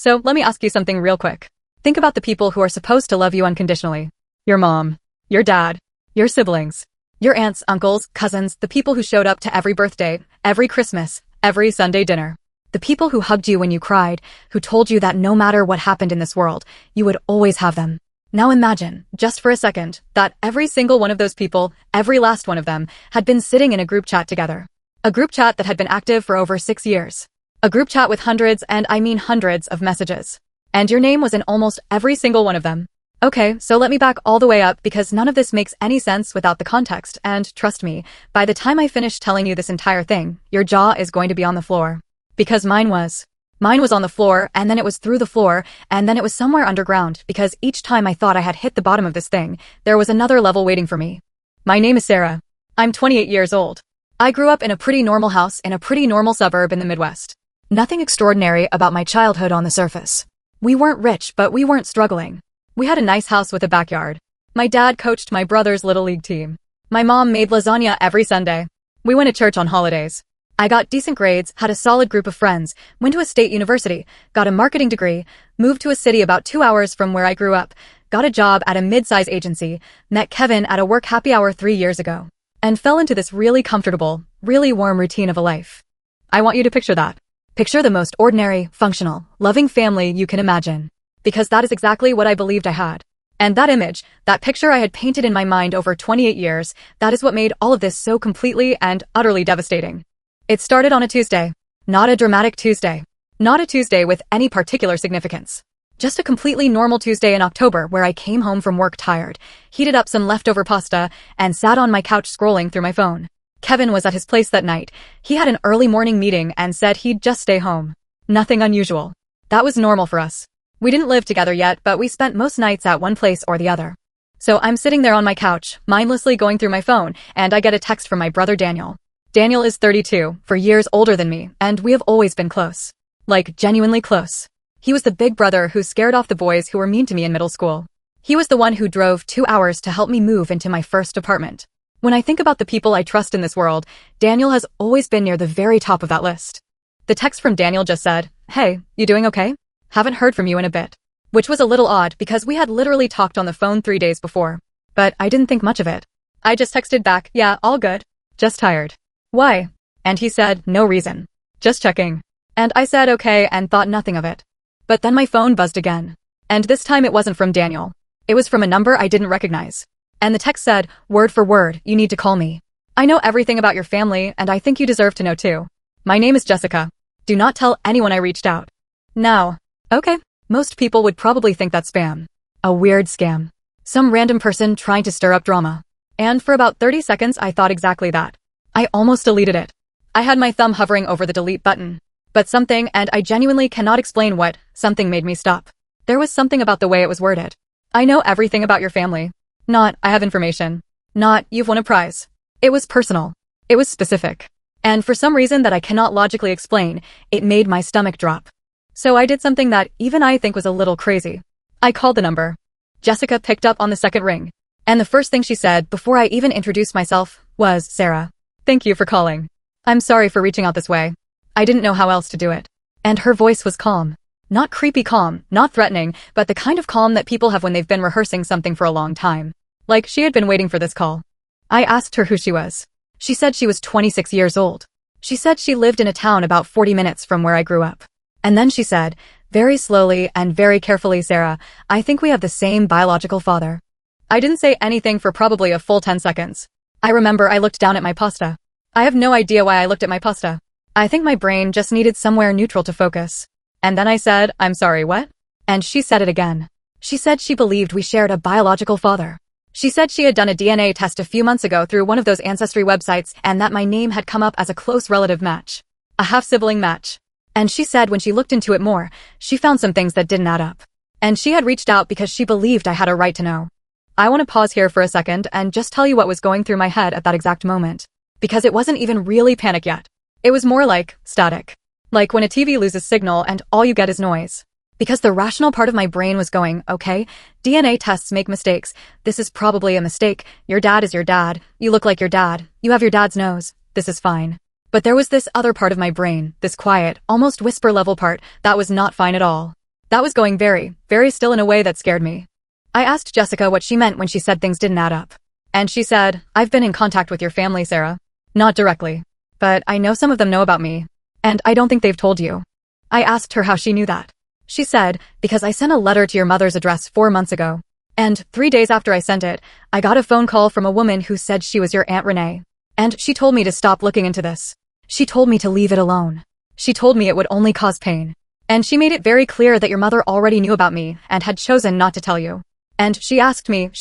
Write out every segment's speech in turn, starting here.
So let me ask you something real quick. Think about the people who are supposed to love you unconditionally. Your mom, your dad, your siblings, your aunts, uncles, cousins, the people who showed up to every birthday, every Christmas, every Sunday dinner. The people who hugged you when you cried, who told you that no matter what happened in this world, you would always have them. Now imagine, just for a second, that every single one of those people, every last one of them, had been sitting in a group chat together. A group chat that had been active for over 6 years. A group chat with hundreds, and I mean hundreds, of messages. And your name was in almost every single one of them. Okay, so let me back all the way up because none of this makes any sense without the context, and trust me, by the time I finish telling you this entire thing, your jaw is going to be on the floor. Because mine was. Mine was on the floor, and then it was through the floor, and then it was somewhere underground, because each time I thought I had hit the bottom of this thing, there was another level waiting for me. My name is Sarah. I'm 28 years old. I grew up in a pretty normal house in a pretty normal suburb in the Midwest. Nothing extraordinary about my childhood on the surface. We weren't rich, but we weren't struggling. We had a nice house with a backyard. My dad coached my brother's little league team. My mom made lasagna every Sunday. We went to church on holidays. I got decent grades, had a solid group of friends, went to a state university, got a marketing degree, moved to a city about 2 hours from where I grew up, got a job at a mid-size agency, met Kevin at a work happy hour 3 years ago, and fell into this really comfortable, really warm routine of a life. I want you to picture that. Picture the most ordinary, functional, loving family you can imagine. Because that is exactly what I believed I had. And that image, that picture I had painted in my mind over 28 years, that is what made all of this so completely and utterly devastating. It started on a Tuesday. Not a dramatic Tuesday. Not a Tuesday with any particular significance. Just a completely normal Tuesday in October where I came home from work tired, heated up some leftover pasta, and sat on my couch scrolling through my phone. Kevin was at his place that night. He had an early morning meeting and said he'd just stay home. Nothing unusual. That was normal for us. We didn't live together yet, but we spent most nights at one place or the other. So I'm sitting there on my couch, mindlessly going through my phone, and I get a text from my brother Daniel. Daniel is 32, 4 years older than me, and we have always been close. Like, genuinely close. He was the big brother who scared off the boys who were mean to me in middle school. He was the one who drove 2 hours to help me move into my first apartment. When I think about the people I trust in this world, Daniel has always been near the very top of that list. The text from Daniel just said, "Hey, you doing okay? Haven't heard from you in a bit." Which was a little odd because we had literally talked on the phone 3 days before. But I didn't think much of it. I just texted back, "Yeah, all good. Just tired." "Why?" And he said, "No reason. Just checking." And I said okay and thought nothing of it. But then my phone buzzed again. And this time it wasn't from Daniel. It was from a number I didn't recognize. And the text said, "Word for word, you need to call me. I know everything about your family and I think you deserve to know too. My name is Jessica. Do not tell anyone I reached out." Now, okay, most people would probably think that's spam. A weird scam. Some random person trying to stir up drama. And for about 30 seconds I thought exactly that. I almost deleted it. I had my thumb hovering over the delete button. But something, and I genuinely cannot explain what, something made me stop. There was something about the way it was worded. "I know everything about your family." Not, "I have information." Not, "You've won a prize." It was personal. It was specific. And for some reason that I cannot logically explain, it made my stomach drop. So I did something that even I think was a little crazy. I called the number. Jessica picked up on the second ring. And the first thing she said before I even introduced myself was, "Sarah. Thank you for calling. I'm sorry for reaching out this way. I didn't know how else to do it." And her voice was calm. Not creepy calm, not threatening, but the kind of calm that people have when they've been rehearsing something for a long time. Like she had been waiting for this call. I asked her who she was. She said she was 26 years old. She said she lived in a town about 40 minutes from where I grew up. And then she said, very slowly and very carefully, "Sarah, I think we have the same biological father." I didn't say anything for probably a full 10 seconds. I remember I looked down at my pasta. I have no idea why I looked at my pasta. I think my brain just needed somewhere neutral to focus. And then I said, "I'm sorry, what?" And she said it again. She said she believed we shared a biological father. She said she had done a DNA test a few months ago through one of those ancestry websites and that my name had come up as a close relative match. A half-sibling match. And she said when she looked into it more, she found some things that didn't add up. And she had reached out because she believed I had a right to know. I want to pause here for a second and just tell you what was going through my head at that exact moment. Because it wasn't even really panic yet. It was more like static. Like when a TV loses signal and all you get is noise. Because the rational part of my brain was going, okay, DNA tests make mistakes. This is probably a mistake. Your dad is your dad. You look like your dad. You have your dad's nose. This is fine. But there was this other part of my brain, this quiet, almost whisper level part, that was not fine at all. That was going very, very still in a way that scared me. I asked Jessica what she meant when she said things didn't add up. And she said, I've been in contact with your family, Sarah. Not directly. But I know some of them know about me. And I don't think they've told you. I asked her how she knew that. She said, because I sent a letter to your mother's address 4 months ago. And 3 days after I sent it, I got a phone call from a woman who said she was your Aunt Renee. And she told me to stop looking into this. She told me to leave it alone. She told me it would only cause pain. And she made it very clear that your mother already knew about me and had chosen not to tell you. And she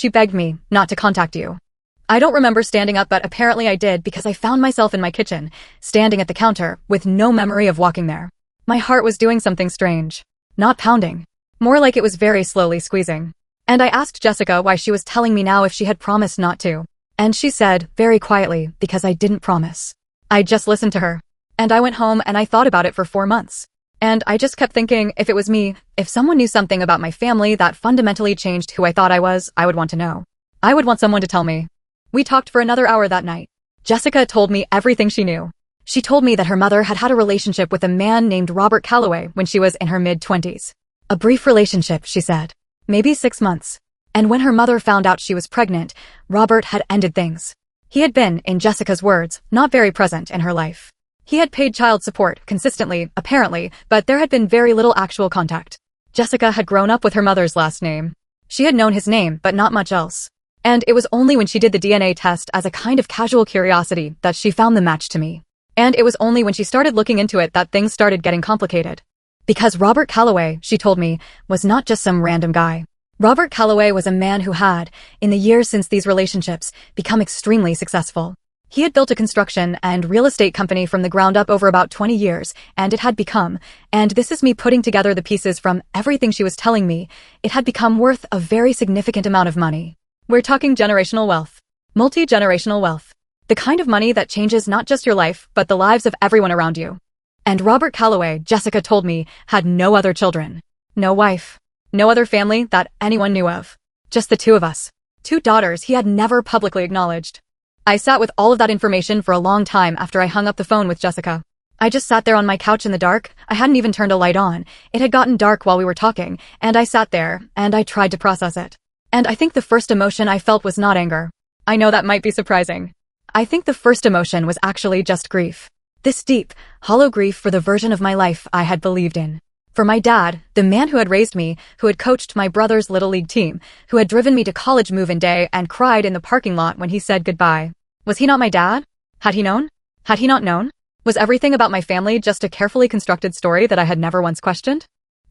begged me, not to contact you. I don't remember standing up, but apparently I did because I found myself in my kitchen, standing at the counter, with no memory of walking there. My heart was doing something strange. Not pounding. More like it was very slowly squeezing. And I asked Jessica why she was telling me now if she had promised not to. And she said, very quietly, because I didn't promise. I just listened to her. And I went home and I thought about it for 4 months. And I just kept thinking, if it was me, if someone knew something about my family that fundamentally changed who I thought I was, I would want to know. I would want someone to tell me. We talked for another hour that night. Jessica told me everything she knew. She told me that her mother had had a relationship with a man named Robert Calloway when she was in her mid-20s. A brief relationship, she said. Maybe 6 months. And when her mother found out she was pregnant, Robert had ended things. He had been, in Jessica's words, not very present in her life. He had paid child support, consistently, apparently, but there had been very little actual contact. Jessica had grown up with her mother's last name. She had known his name, but not much else. And it was only when she did the DNA test as a kind of casual curiosity that she found the match to me. And it was only when she started looking into it that things started getting complicated. Because Robert Calloway, she told me, was not just some random guy. Robert Calloway was a man who had, in the years since these relationships, become extremely successful. He had built a construction and real estate company from the ground up over about 20 years, and it had become, and this is me putting together the pieces from everything she was telling me, it had become worth a very significant amount of money. We're talking generational wealth. Multi-generational wealth. The kind of money that changes not just your life, but the lives of everyone around you. And Robert Calloway, Jessica told me, had no other children. No wife. No other family that anyone knew of. Just the two of us. 2 daughters he had never publicly acknowledged. I sat with all of that information for a long time after I hung up the phone with Jessica. I just sat there on my couch in the dark. I hadn't even turned a light on. It had gotten dark while we were talking, and I sat there, and I tried to process it. And I think the first emotion I felt was not anger. I know that might be surprising. I think the first emotion was actually just grief. This deep, hollow grief for the version of my life I had believed in. For my dad, the man who had raised me, who had coached my brother's Little League team, who had driven me to college move-in day and cried in the parking lot when he said goodbye. Was he not my dad? Had he known? Had he not known? Was everything about my family just a carefully constructed story that I had never once questioned?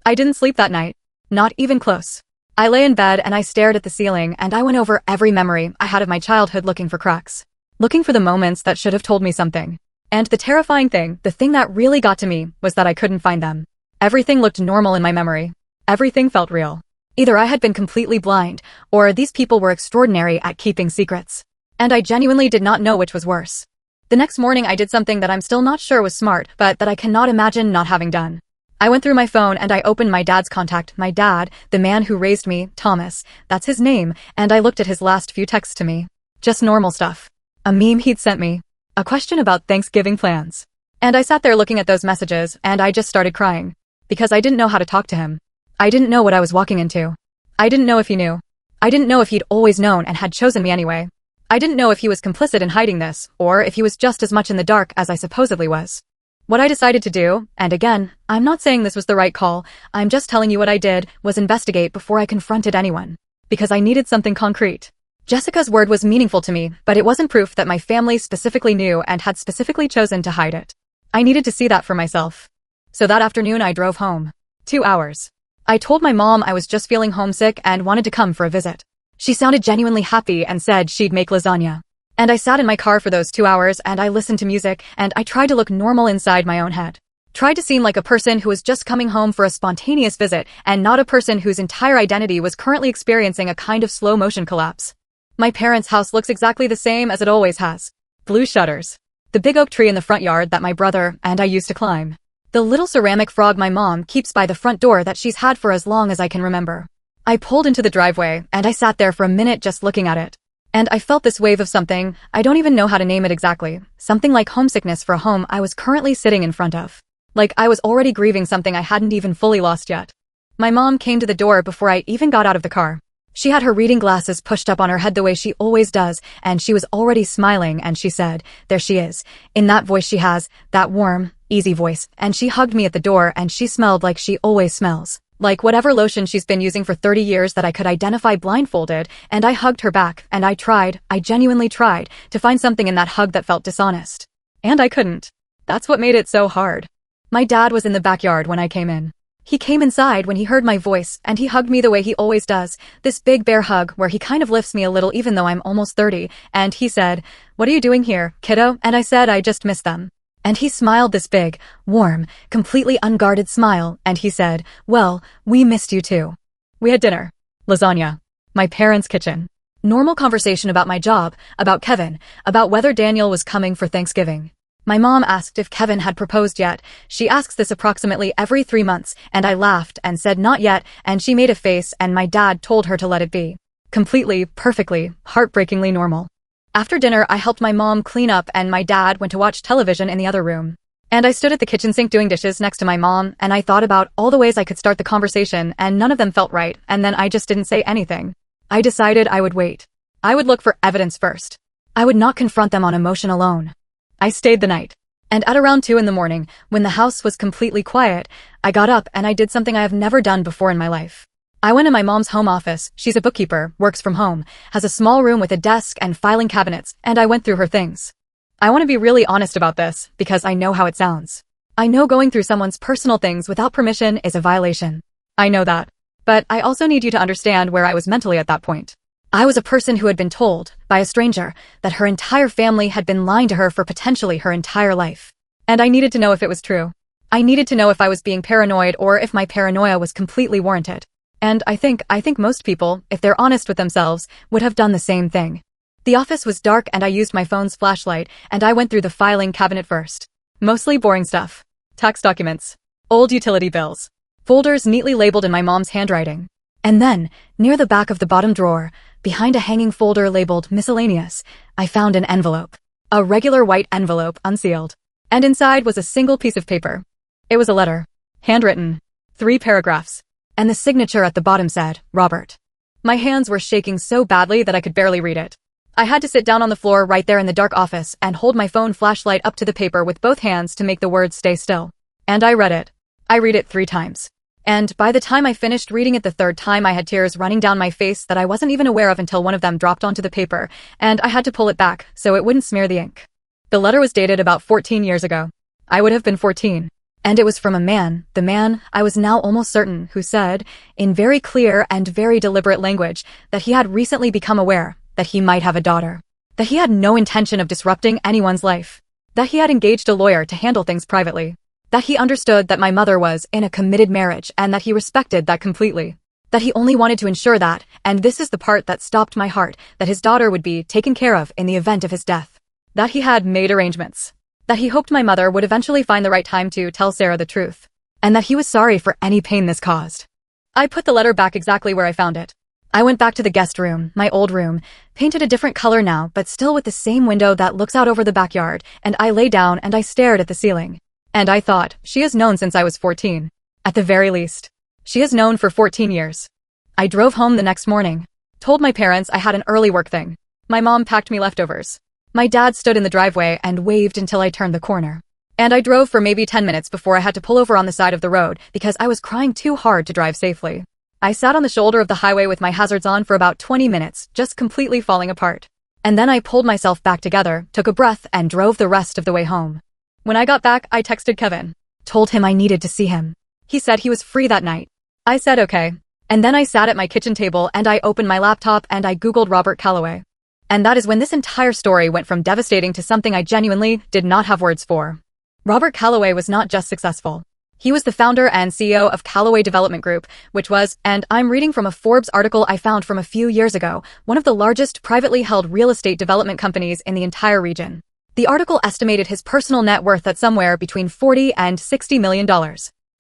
I didn't sleep that night. Not even close. I lay in bed and I stared at the ceiling and I went over every memory I had of my childhood looking for cracks. Looking for the moments that should have told me something. And the terrifying thing, the thing that really got to me, was that I couldn't find them. Everything looked normal in my memory. Everything felt real. Either I had been completely blind, or these people were extraordinary at keeping secrets. And I genuinely did not know which was worse. The next morning I did something that I'm still not sure was smart, but that I cannot imagine not having done. I went through my phone and I opened my dad's contact, my dad, the man who raised me, Thomas, that's his name, and I looked at his last few texts to me. Just normal stuff. A meme he'd sent me. A question about Thanksgiving plans. And I sat there looking at those messages and I just started crying. Because I didn't know how to talk to him. I didn't know what I was walking into. I didn't know if he knew. I didn't know if he'd always known and had chosen me anyway. I didn't know if he was complicit in hiding this, or if he was just as much in the dark as I supposedly was. What I decided to do, and again, I'm not saying this was the right call, I'm just telling you what I did, was investigate before I confronted anyone. Because I needed something concrete. Jessica's word was meaningful to me, but it wasn't proof that my family specifically knew and had specifically chosen to hide it. I needed to see that for myself. So that afternoon I drove home. 2 hours. I told my mom I was just feeling homesick and wanted to come for a visit. She sounded genuinely happy and said she'd make lasagna. And I sat in my car for those 2 hours and I listened to music and I tried to look normal inside my own head. Tried to seem like a person who was just coming home for a spontaneous visit and not a person whose entire identity was currently experiencing a kind of slow motion collapse. My parents' house looks exactly the same as it always has. Blue shutters. The big oak tree in the front yard that my brother and I used to climb. The little ceramic frog my mom keeps by the front door that she's had for as long as I can remember. I pulled into the driveway and I sat there for a minute just looking at it. And I felt this wave of something, I don't even know how to name it exactly, something like homesickness for a home I was currently sitting in front of. Like I was already grieving something I hadn't even fully lost yet. My mom came to the door before I even got out of the car. She had her reading glasses pushed up on her head the way she always does, and she was already smiling, and she said, "There she is." In that voice she has, that warm, easy voice, and she hugged me at the door, and she smelled like she always smells. Like whatever lotion she's been using for 30 years that I could identify blindfolded, and I hugged her back, and I genuinely tried, to find something in that hug that felt dishonest. And I couldn't. That's what made it so hard. My dad was in the backyard when I came in. He came inside when he heard my voice, and he hugged me the way he always does, this big bear hug where he kind of lifts me a little even though I'm almost 30, and he said, "What are you doing here, kiddo?" And I said I just missed them. And he smiled this big, warm, completely unguarded smile, and he said, "Well, we missed you too." We had dinner. Lasagna. My parents' kitchen. Normal conversation about my job, about Kevin, about whether Daniel was coming for Thanksgiving. My mom asked if Kevin had proposed yet. She asks this approximately every 3 months, and I laughed and said not yet, and she made a face, and my dad told her to let it be. Completely, perfectly, heartbreakingly normal. After dinner, I helped my mom clean up, and my dad went to watch television in the other room. And I stood at the kitchen sink doing dishes next to my mom, and I thought about all the ways I could start the conversation, and none of them felt right, and then I just didn't say anything. I decided I would wait. I would look for evidence first. I would not confront them on emotion alone. I stayed the night. And at around 2 in the morning, when the house was completely quiet, I got up and I did something I have never done before in my life. I went in my mom's home office. She's a bookkeeper, works from home, has a small room with a desk and filing cabinets, and I went through her things. I want to be really honest about this, because I know how it sounds. I know going through someone's personal things without permission is a violation. I know that. But I also need you to understand where I was mentally at that point. I was a person who had been told, by a stranger, that her entire family had been lying to her for potentially her entire life. And I needed to know if it was true. I needed to know if I was being paranoid or if my paranoia was completely warranted. And I think most people, if they're honest with themselves, would have done the same thing. The office was dark and I used my phone's flashlight, and I went through the filing cabinet first. Mostly boring stuff. Tax documents. Old utility bills. Folders neatly labeled in my mom's handwriting. And then, near the back of the bottom drawer, behind a hanging folder labeled miscellaneous, I found an envelope. A regular white envelope, unsealed. And inside was a single piece of paper. It was a letter. Handwritten. 3 paragraphs. And the signature at the bottom said, Robert. My hands were shaking so badly that I could barely read it. I had to sit down on the floor right there in the dark office and hold my phone flashlight up to the paper with both hands to make the words stay still. And I read it. I read it 3 times. And by the time I finished reading it the 3rd time, I had tears running down my face that I wasn't even aware of until one of them dropped onto the paper, and I had to pull it back so it wouldn't smear the ink. The letter was dated about 14 years ago. I would have been 14. And it was from a man, the man, I was now almost certain, who said, in very clear and very deliberate language, that he had recently become aware that he might have a daughter. That he had no intention of disrupting anyone's life. That he had engaged a lawyer to handle things privately. That he understood that my mother was in a committed marriage and that he respected that completely. That he only wanted to ensure that, and this is the part that stopped my heart, that his daughter would be taken care of in the event of his death. That he had made arrangements. That he hoped my mother would eventually find the right time to tell Sarah the truth. And that he was sorry for any pain this caused. I put the letter back exactly where I found it. I went back to the guest room, my old room, painted a different color now, but still with the same window that looks out over the backyard, and I lay down and I stared at the ceiling. And I thought, she has known since I was 14. At the very least. She has known for 14 years. I drove home the next morning. Told my parents I had an early work thing. My mom packed me leftovers. My dad stood in the driveway and waved until I turned the corner. And I drove for maybe 10 minutes before I had to pull over on the side of the road because I was crying too hard to drive safely. I sat on the shoulder of the highway with my hazards on for about 20 minutes, just completely falling apart. And then I pulled myself back together, took a breath, and drove the rest of the way home. When I got back, I texted Kevin. Told him I needed to see him. He said he was free that night. I said okay. And then I sat at my kitchen table and I opened my laptop and I Googled Robert Calloway. And that is when this entire story went from devastating to something I genuinely did not have words for. Robert Calloway was not just successful. He was the founder and CEO of Calloway Development Group, which was, and I'm reading from a Forbes article I found from a few years ago, one of the largest privately held real estate development companies in the entire region. The article estimated his personal net worth at somewhere between $40 and $60 million.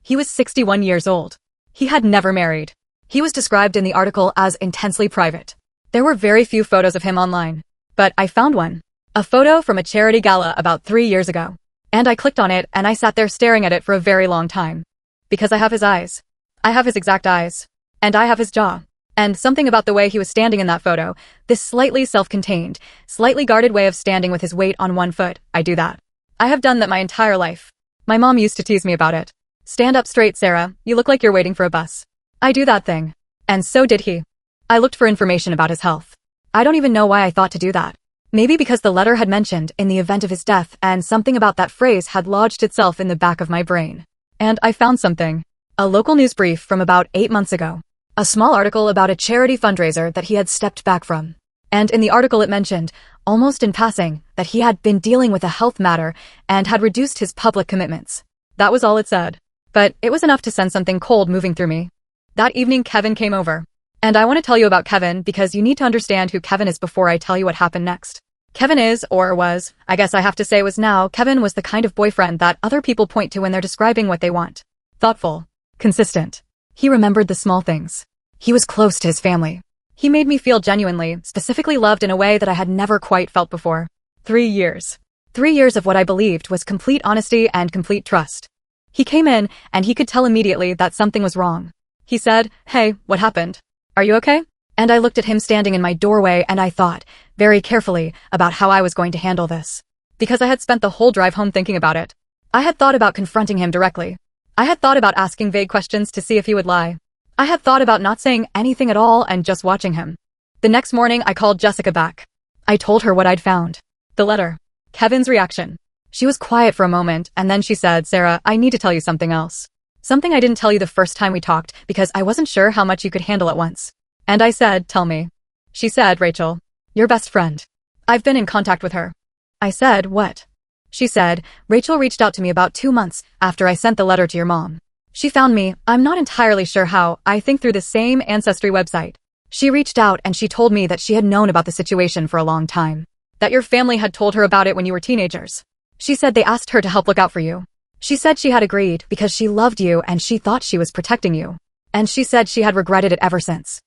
He was 61 years old. He had never married. He was described in the article as intensely private. There were very few photos of him online. But I found one. A photo from a charity gala about 3 years ago. And I clicked on it and I sat there staring at it for a very long time. Because I have his eyes. I have his exact eyes. And I have his jaw. And something about the way he was standing in that photo, this slightly self-contained, slightly guarded way of standing with his weight on one foot, I do that. I have done that my entire life. My mom used to tease me about it. Stand up straight, Sarah, you look like you're waiting for a bus. I do that thing. And so did he. I looked for information about his health. I don't even know why I thought to do that. Maybe because the letter had mentioned in the event of his death and something about that phrase had lodged itself in the back of my brain. And I found something. A local news brief from about 8 months ago. A small article about a charity fundraiser that he had stepped back from. And in the article it mentioned, almost in passing, that he had been dealing with a health matter and had reduced his public commitments. That was all it said. But it was enough to send something cold moving through me. That evening Kevin came over. And I want to tell you about Kevin because you need to understand who Kevin is before I tell you what happened next. Kevin is, or was, I guess I have to say was now, Kevin was the kind of boyfriend that other people point to when they're describing what they want. Thoughtful. Consistent. He remembered the small things. He was close to his family. He made me feel genuinely, specifically loved in a way that I had never quite felt before. 3 years. 3 years of what I believed was complete honesty and complete trust. He came in, and he could tell immediately that something was wrong. He said, "Hey, what happened? Are you okay?" And I looked at him standing in my doorway and I thought, very carefully, about how I was going to handle this. Because I had spent the whole drive home thinking about it. I had thought about confronting him directly. I had thought about asking vague questions to see if he would lie. I had thought about not saying anything at all and just watching him. The next morning I called Jessica back. I told her what I'd found. The letter. Kevin's reaction. She was quiet for a moment and then she said, "Sarah, I need to tell you something else. Something I didn't tell you the first time we talked because I wasn't sure how much you could handle at once." And I said, "Tell me." She said, "Rachel, your best friend. I've been in contact with her." I said, "What?" She said, "Rachel reached out to me about 2 months after I sent the letter to your mom. She found me, I'm not entirely sure how, I think through the same Ancestry website. She reached out and she told me that she had known about the situation for a long time. That your family had told her about it when you were teenagers. She said they asked her to help look out for you. She said she had agreed because she loved you and she thought she was protecting you. And she said she had regretted it ever since."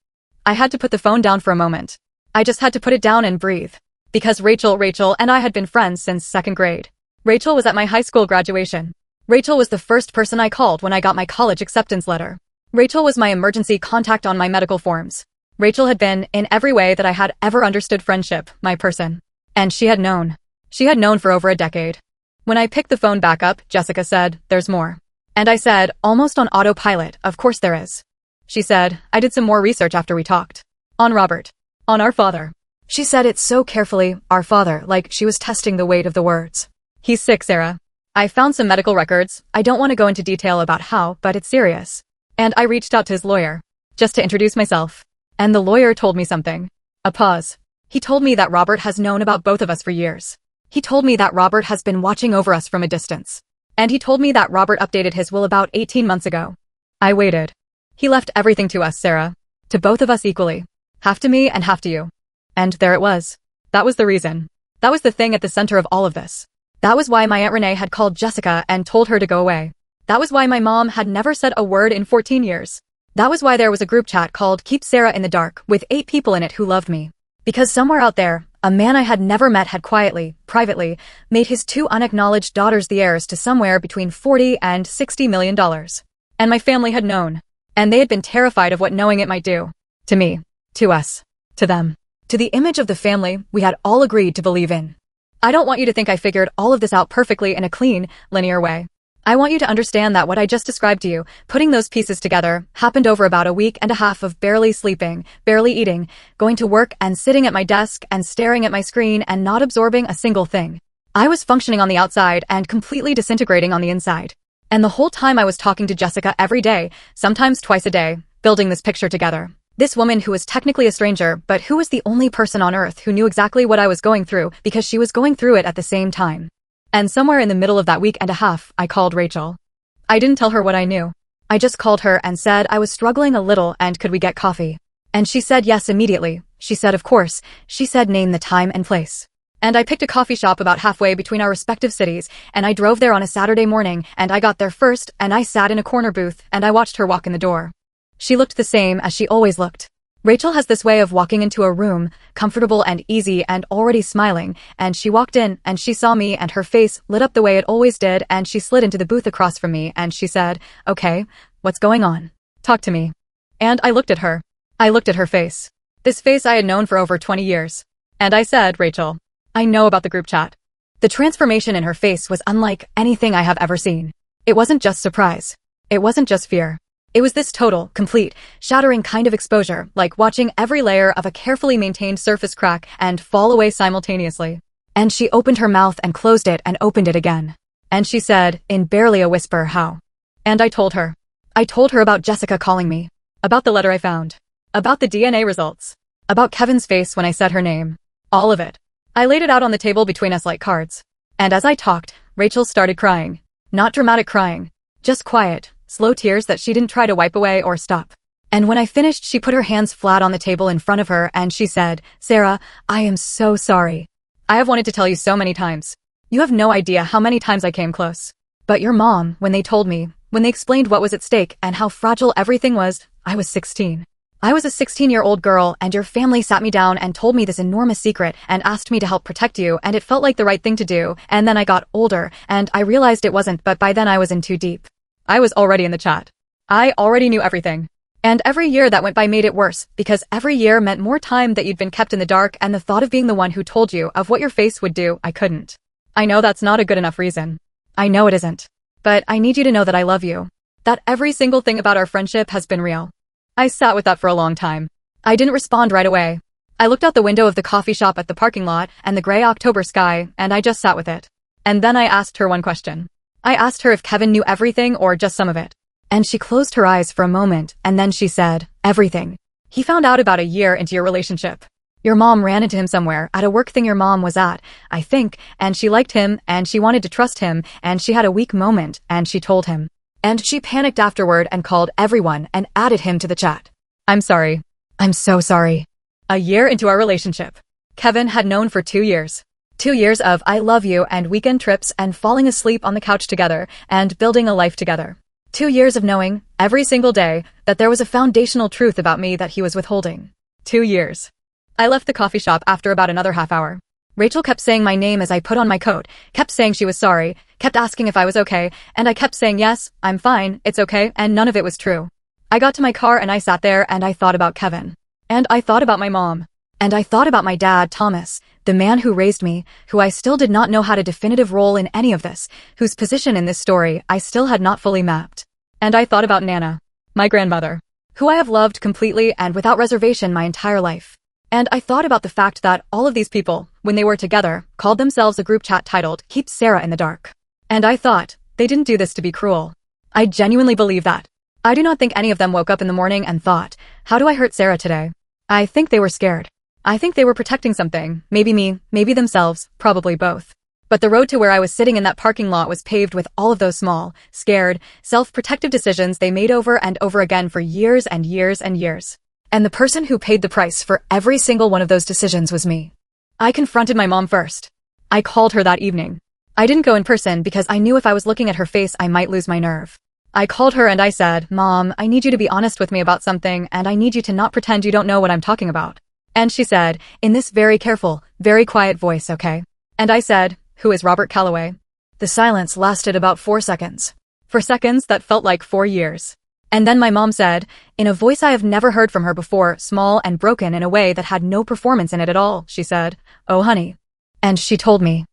I had to put the phone down for a moment. I just had to put it down and breathe. Because Rachel and I had been friends since 2nd grade. Rachel was at my high school graduation. Rachel was the first person I called when I got my college acceptance letter. Rachel was my emergency contact on my medical forms. Rachel had been, in every way that I had ever understood friendship, my person. And she had known. She had known for over a decade. When I picked the phone back up, Jessica said, "There's more." And I said, almost on autopilot, "Of course there is." She said, "I did some more research after we talked. On Robert. On our father." She said it so carefully, "Our father," like she was testing the weight of the words. "He's sick, Sarah. I found some medical records. I don't want to go into detail about how, but it's serious." And I reached out to his lawyer. Just to introduce myself. And the lawyer told me something. A pause. He told me that Robert has known about both of us for years. He told me that Robert has been watching over us from a distance. And he told me that Robert updated his will about 18 months ago. I waited. He left everything to us, Sarah. To both of us equally. Half to me and half to you. And there it was. That was the reason. That was the thing at the center of all of this. That was why my Aunt Renee had called Jessica and told her to go away. That was why my mom had never said a word in 14 years. That was why there was a group chat called Keep Sarah in the Dark with 8 people in it who loved me. Because somewhere out there, a man I had never met had quietly, privately, made his 2 unacknowledged daughters the heirs to somewhere between $40 and $60 million. And my family had known. And they had been terrified of what knowing it might do. To me. To us. To them. To the image of the family we had all agreed to believe in. I don't want you to think I figured all of this out perfectly in a clean, linear way. I want you to understand that what I just described to you, putting those pieces together, happened over about a week and a half of barely sleeping, barely eating, going to work and sitting at my desk and staring at my screen and not absorbing a single thing. I was functioning on the outside and completely disintegrating on the inside. And the whole time I was talking to Jessica every day, sometimes twice a day, building this picture together. This woman who was technically a stranger, but who was the only person on earth who knew exactly what I was going through because she was going through it at the same time. And somewhere in the middle of that week and a half, I called Rachel. I didn't tell her what I knew. I just called her and said I was struggling a little and could we get coffee? And she said yes immediately. She said of course. She said name the time and place. And I picked a coffee shop about halfway between our respective cities, and I drove there on a Saturday morning, and I got there first, and I sat in a corner booth, and I watched her walk in the door. She looked the same as she always looked. Rachel has this way of walking into a room, comfortable and easy and already smiling, and she walked in, and she saw me, and her face lit up the way it always did, and she slid into the booth across from me, and she said, "Okay, what's going on?" Talk to me. And I looked at her. I looked at her face. This face I had known for over 20 years. And I said, Rachel, I know about the group chat. The transformation in her face was unlike anything I have ever seen. It wasn't just surprise. It wasn't just fear. It was this total, complete, shattering kind of exposure, like watching every layer of a carefully maintained surface crack and fall away simultaneously. And she opened her mouth and closed it and opened it again. And she said, in barely a whisper, how? And I told her. I told her about Jessica calling me. About the letter I found. About the DNA results. About Kevin's face when I said her name. All of it. I laid it out on the table between us like cards. And as I talked, Rachel started crying. Not dramatic crying. Just quiet, slow tears that she didn't try to wipe away or stop. And when I finished, she put her hands flat on the table in front of her and she said, Sarah, I am so sorry. I have wanted to tell you so many times. You have no idea how many times I came close. But your mom, when they told me, when they explained what was at stake and how fragile everything was, I was 16. I was a 16-year-old girl and your family sat me down and told me this enormous secret and asked me to help protect you and it felt like the right thing to do and then I got older and I realized it wasn't but by then I was in too deep. I was already in the chat. I already knew everything. And every year that went by made it worse because every year meant more time that you'd been kept in the dark and the thought of being the one who told you of what your face would do, I couldn't. I know that's not a good enough reason. I know it isn't. But I need you to know that I love you. That every single thing about our friendship has been real. I sat with that for a long time. I didn't respond right away. I looked out the window of the coffee shop at the parking lot and the gray October sky, and I just sat with it. And then I asked her one question. I asked her if Kevin knew everything or just some of it. And she closed her eyes for a moment, and then she said, everything. He found out about a year into your relationship. Your mom ran into him somewhere, at a work thing your mom was at, I think, and she liked him, and she wanted to trust him, and she had a weak moment, and she told him. And she panicked afterward and called everyone and added him to the chat. I'm sorry. I'm so sorry. A year into our relationship. Kevin had known for 2 years. 2 years of I love you and weekend trips and falling asleep on the couch together and building a life together. 2 years of knowing, every single day, that there was a foundational truth about me that he was withholding. 2 years. I left the coffee shop after about another half hour. Rachel kept saying my name as I put on my coat, kept saying she was sorry, kept asking if I was okay, and I kept saying yes, I'm fine, it's okay, and none of it was true. I got to my car and I sat there and I thought about Kevin. And I thought about my mom. And I thought about my dad, Thomas, the man who raised me, who I still did not know had a definitive role in any of this, whose position in this story I still had not fully mapped. And I thought about Nana, my grandmother, who I have loved completely and without reservation my entire life. And I thought about the fact that all of these people, when they were together, called themselves a group chat titled, Keep Sarah in the Dark. And I thought, they didn't do this to be cruel. I genuinely believe that. I do not think any of them woke up in the morning and thought, how do I hurt Sarah today? I think they were scared. I think they were protecting something, maybe me, maybe themselves, probably both. But the road to where I was sitting in that parking lot was paved with all of those small, scared, self-protective decisions they made over and over again for years and years and years. And the person who paid the price for every single one of those decisions was me. I confronted my mom first. I called her that evening. I didn't go in person because I knew if I was looking at her face I might lose my nerve. I called her and I said, Mom, I need you to be honest with me about something and I need you to not pretend you don't know what I'm talking about. And she said, in this very careful, very quiet voice, okay? And I said, who is Robert Calloway? The silence lasted about 4 seconds. For seconds that felt like 4 years. And then my mom said, in a voice I have never heard from her before, small and broken in a way that had no performance in it at all, she said, oh honey. And she told me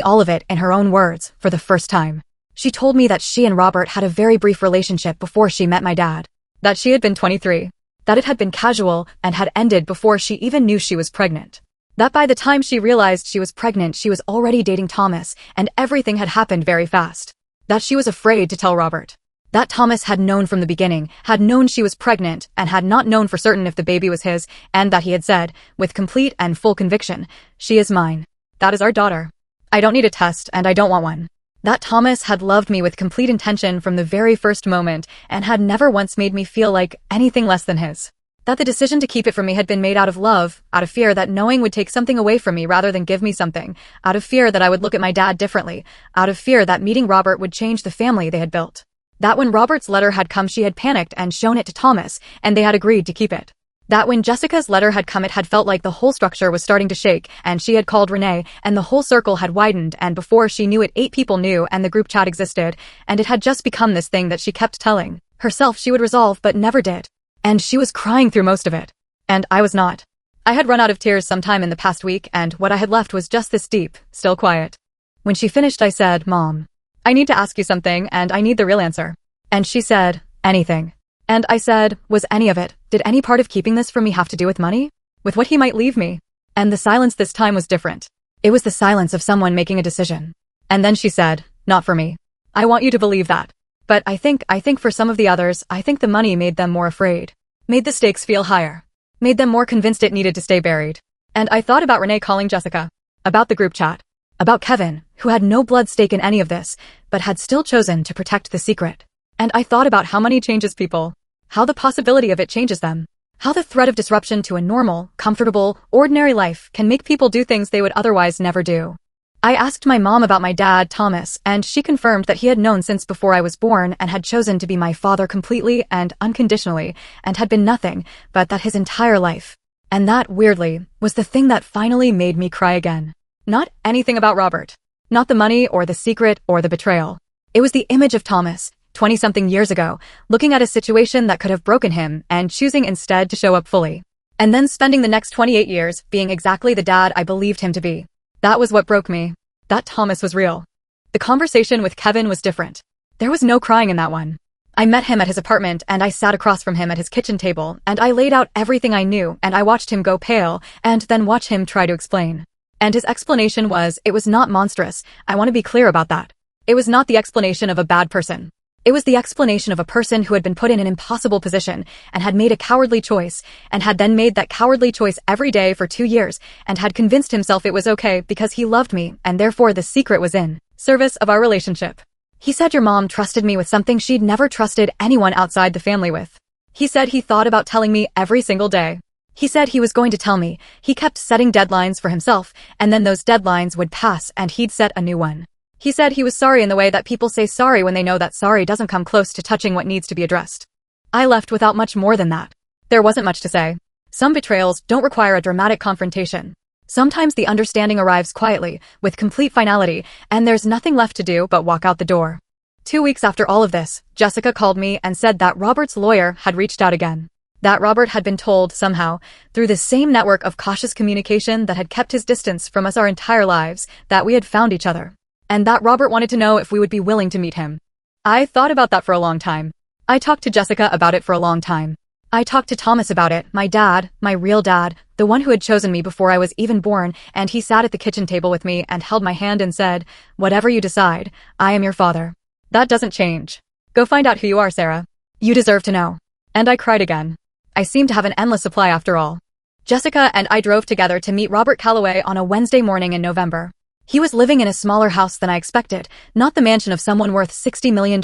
all of it in her own words, for the first time. She told me that she and Robert had a very brief relationship before she met my dad. That she had been 23. That it had been casual and had ended before she even knew she was pregnant. That by the time she realized she was pregnant, she was already dating Thomas, and everything had happened very fast. That she was afraid to tell Robert. That Thomas had known from the beginning, had known she was pregnant, and had not known for certain if the baby was his, and that he had said, with complete and full conviction, she is mine. That is our daughter. I don't need a test, and I don't want one. That Thomas had loved me with complete intention from the very first moment, and had never once made me feel like anything less than his. That the decision to keep it from me had been made out of love, out of fear that knowing would take something away from me rather than give me something, out of fear that I would look at my dad differently, out of fear that meeting Robert would change the family they had built. That when Robert's letter had come she had panicked and shown it to Thomas, and they had agreed to keep it. That when Jessica's letter had come it had felt like the whole structure was starting to shake, and she had called Renee, and the whole circle had widened, and before she knew it 8 people knew and the group chat existed, and it had just become this thing that she kept telling. Herself she would resolve but never did. And she was crying through most of it. And I was not. I had run out of tears sometime in the past week, and what I had left was just this deep, still quiet. When she finished, I said, "Mom, I need to ask you something, and I need the real answer." And she said, "Anything." And I said, "Was any of it, did any part of keeping this from me have to do with money? With what he might leave me?" And the silence this time was different. It was the silence of someone making a decision. And then she said, "Not for me. I want you to believe that. But I think for some of the others, I think the money made them more afraid. Made the stakes feel higher. Made them more convinced it needed to stay buried." And I thought about Renee calling Jessica. About the group chat. About Kevin, who had no blood stake in any of this, but had still chosen to protect the secret. And I thought about how money changes people. How the possibility of it changes them. How the threat of disruption to a normal, comfortable, ordinary life can make people do things they would otherwise never do. I asked my mom about my dad, Thomas, and she confirmed that he had known since before I was born and had chosen to be my father completely and unconditionally, and had been nothing but that his entire life. And that, weirdly, was the thing that finally made me cry again. Not anything about Robert. Not the money or the secret or the betrayal. It was the image of Thomas, 20-something years ago, looking at a situation that could have broken him and choosing instead to show up fully. And then spending the next 28 years being exactly the dad I believed him to be. That was what broke me. That Thomas was real. The conversation with Kevin was different. There was no crying in that one. I met him at his apartment and I sat across from him at his kitchen table and I laid out everything I knew and I watched him go pale and then watch him try to explain. And his explanation was, it was not monstrous. I want to be clear about that. It was not the explanation of a bad person. It was the explanation of a person who had been put in an impossible position and had made a cowardly choice and had then made that cowardly choice every day for 2 years and had convinced himself it was okay because he loved me and therefore the secret was in service of our relationship. He said your mom trusted me with something she'd never trusted anyone outside the family with. He said he thought about telling me every single day. He said he was going to tell me. He kept setting deadlines for himself and then those deadlines would pass and he'd set a new one. He said he was sorry in the way that people say sorry when they know that sorry doesn't come close to touching what needs to be addressed. I left without much more than that. There wasn't much to say. Some betrayals don't require a dramatic confrontation. Sometimes the understanding arrives quietly, with complete finality, and there's nothing left to do but walk out the door. 2 weeks after all of this, Jessica called me and said that Robert's lawyer had reached out again. That Robert had been told, somehow, through the same network of cautious communication that had kept his distance from us our entire lives, that we had found each other. And that Robert wanted to know if we would be willing to meet him. I thought about that for a long time. I talked to Jessica about it for a long time. I talked to Thomas about it, my dad, my real dad, the one who had chosen me before I was even born, and he sat at the kitchen table with me and held my hand and said, "Whatever you decide, I am your father. That doesn't change. Go find out who you are, Sarah. You deserve to know." And I cried again. I seemed to have an endless supply after all. Jessica and I drove together to meet Robert Calloway on a Wednesday morning in November. He was living in a smaller house than I expected, not the mansion of someone worth $60 million,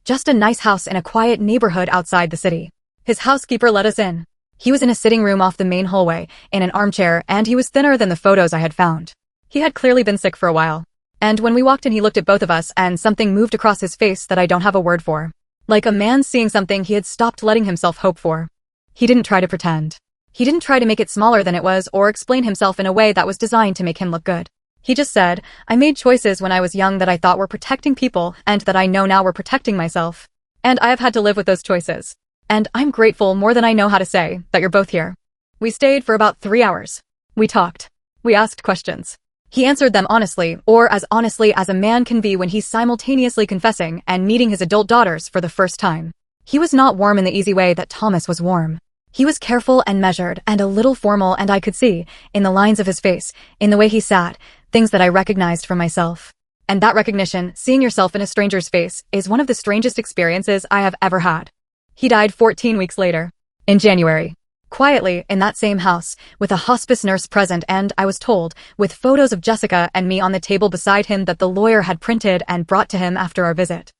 just a nice house in a quiet neighborhood outside the city. His housekeeper let us in. He was in a sitting room off the main hallway, in an armchair, and he was thinner than the photos I had found. He had clearly been sick for a while. And when we walked in, he looked at both of us, and something moved across his face that I don't have a word for. Like a man seeing something he had stopped letting himself hope for. He didn't try to pretend. He didn't try to make it smaller than it was or explain himself in a way that was designed to make him look good. He just said, "I made choices when I was young that I thought were protecting people and that I know now were protecting myself. And I have had to live with those choices. And I'm grateful more than I know how to say that you're both here." We stayed for about 3 hours. We talked. We asked questions. He answered them honestly, or as honestly as a man can be when he's simultaneously confessing and meeting his adult daughters for the first time. He was not warm in the easy way that Thomas was warm. He was careful and measured and a little formal, and I could see, in the lines of his face, in the way he sat, things that I recognized from myself. And that recognition, seeing yourself in a stranger's face, is one of the strangest experiences I have ever had. He died 14 weeks later, in January. Quietly, in that same house, with a hospice nurse present and, I was told, with photos of Jessica and me on the table beside him that the lawyer had printed and brought to him after our visit.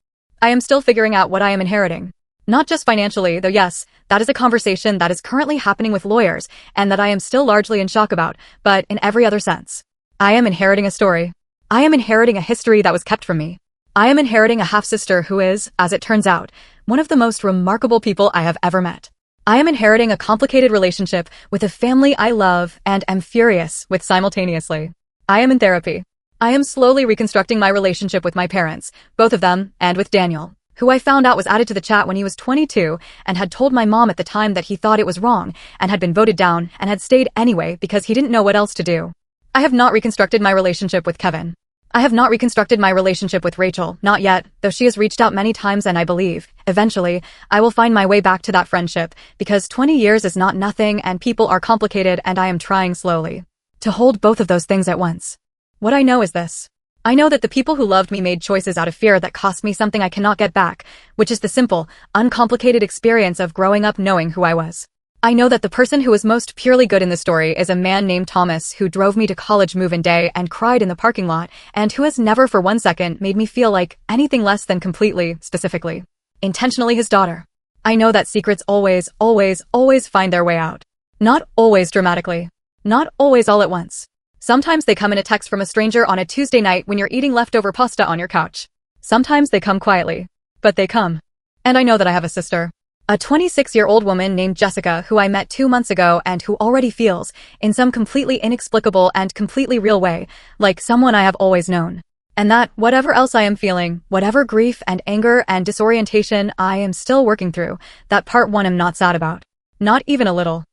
I am still figuring out what I am inheriting. Not just financially, though yes, that is a conversation that is currently happening with lawyers and that I am still largely in shock about, but in every other sense. I am inheriting a story. I am inheriting a history that was kept from me. I am inheriting a half-sister who is, as it turns out, one of the most remarkable people I have ever met. I am inheriting a complicated relationship with a family I love and am furious with simultaneously. I am in therapy. I am slowly reconstructing my relationship with my parents, both of them, and with Daniel, who I found out was added to the chat when he was 22 and had told my mom at the time that he thought it was wrong and had been voted down and had stayed anyway because he didn't know what else to do. I have not reconstructed my relationship with Kevin. I have not reconstructed my relationship with Rachel, not yet, though she has reached out many times and I believe, eventually, I will find my way back to that friendship because 20 years is not nothing and people are complicated and I am trying slowly to hold both of those things at once. What I know is this. I know that the people who loved me made choices out of fear that cost me something I cannot get back, which is the simple, uncomplicated experience of growing up knowing who I was. I know that the person who was most purely good in the story is a man named Thomas who drove me to college move-in day and cried in the parking lot and who has never for 1 second made me feel like anything less than completely, specifically, intentionally his daughter. I know that secrets always, always, always find their way out. Not always dramatically. Not always all at once. Sometimes they come in a text from a stranger on a Tuesday night when you're eating leftover pasta on your couch. Sometimes they come quietly. But they come. And I know that I have a sister. A 26-year-old woman named Jessica who I met 2 months ago and who already feels, in some completely inexplicable and completely real way, like someone I have always known. And that, whatever else I am feeling, whatever grief and anger and disorientation I am still working through, that part one I'm not sad about. Not even a little.